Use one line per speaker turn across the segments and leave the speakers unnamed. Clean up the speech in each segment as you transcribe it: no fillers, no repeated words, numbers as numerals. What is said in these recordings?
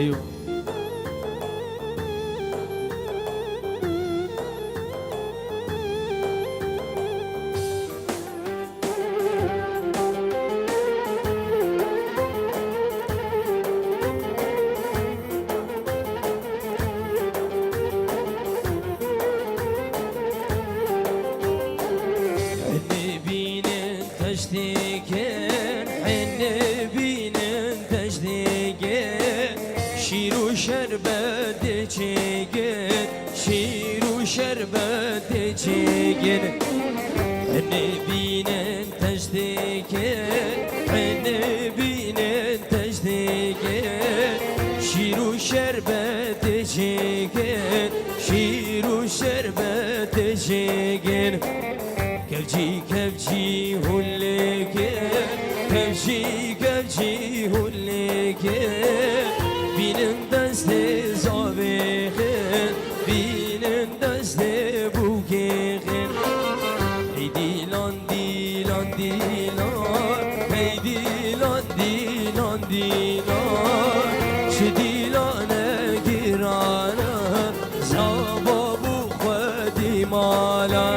ايوه
تشتيقين حن بينن تشتيقين شير وشربت تشيقين شير وشربت تشيقين حن بينن تشتيقين حن بينن تشتيقين شير وشربت تشيقين شير وشربت تشيقين كبجي كبجي هوليك كبجي كبجي هوليك بينن دست زابخن بينن دست بوكخن ای دیلان دیلان دیلان ای دیلان دیلان دیلان چه دیلانه گیرانه زابا بو خودی مالا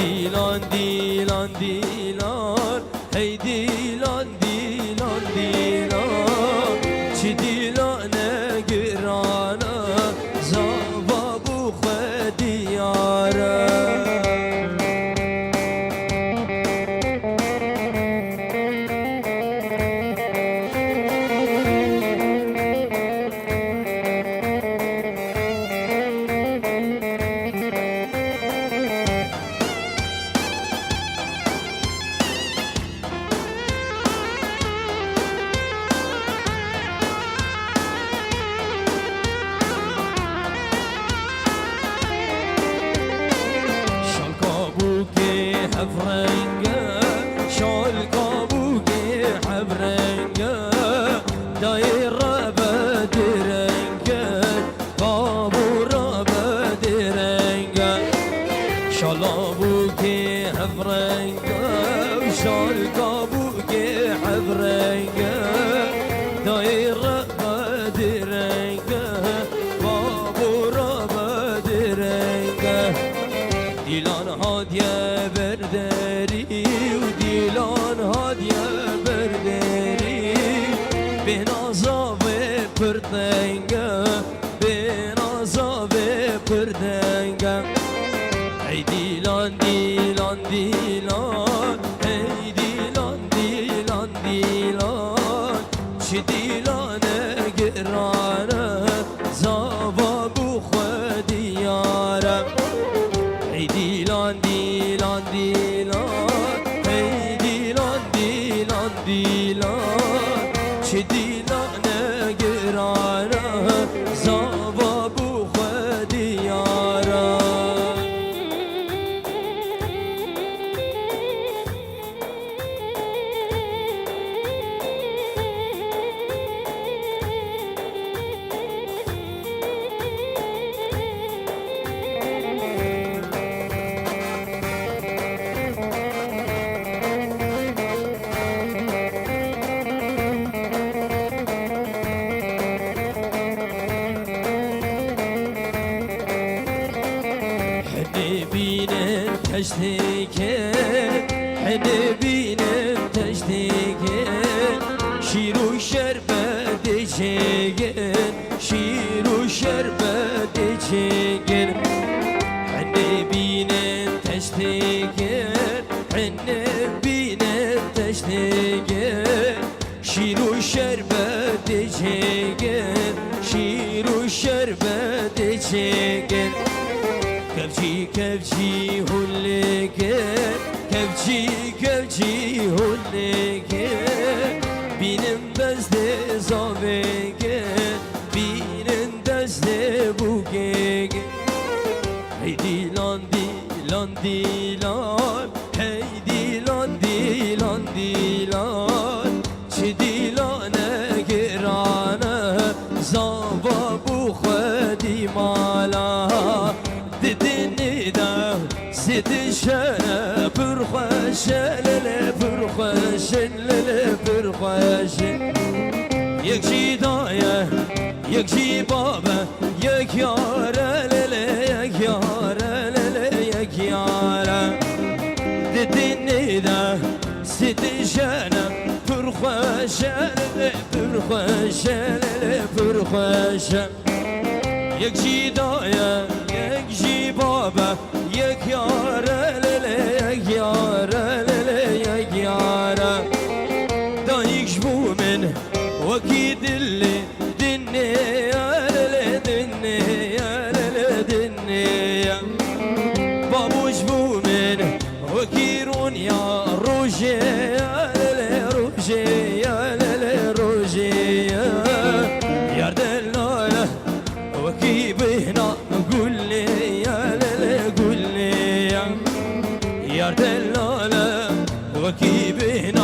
dilan dilan dilan hey dilan dilan dilan çi dilane girana zava bu xediyara حبرنگه شال کابوگی حبرنگه دایر بدرنگه کابور بدرنگه شالابوگی حبرنگه شال کابوگی حبرنگه دایر بدرنگه کابور بدرنگه دیلان هادیه برداری و دیلان هادیه برداری به نازا و پردنگه به نازا و پردنگه ای دیلان دیلان دیلان ای دیلان دیلان دیلان چه دیلانه گرانه زاوا بو خودیاره ای دیلان دیلان دیلان ای دیلان دیلان دیلان چه دیلانه گرانه زاوا بو خودیاره بینم تشتیگه حد بینم تشتیگه شیر و شربت چگن شیر و شربت چگن حد بینم تشتیگه حد بینم تشتیگه شیر و شربت چگن شیر و شربت چگن كبجي كبجي هوليكن كبجي كبجي هوليكن بينم دست زابكن بينم دست بوكن هي ديلان ديلان ديلان هي ديلان ديلان ديلان چه ديلانه گرانه زابا بو خودی مالا ددني دا زد شنا برخوش للا برخوش للا برخوش یک جی دایه یک جی بابه یک یاره لله یک یاره لله یک یاره دیدین نیده سیدی جنم پرخوشه لله پرخوشه لله پرخوشه یک جی دایه یک جی بابه یک یاره لله یک یاره لله یک یاره دایش بومن وكيد اللي دني يا للي دني يا للي دني بابوش بومن وكيرون يا روجي يا للي روجي يا للي روجي يا دلالة وكيب هنا قول لي يا للي قول لي يا دلالة وكيب هنا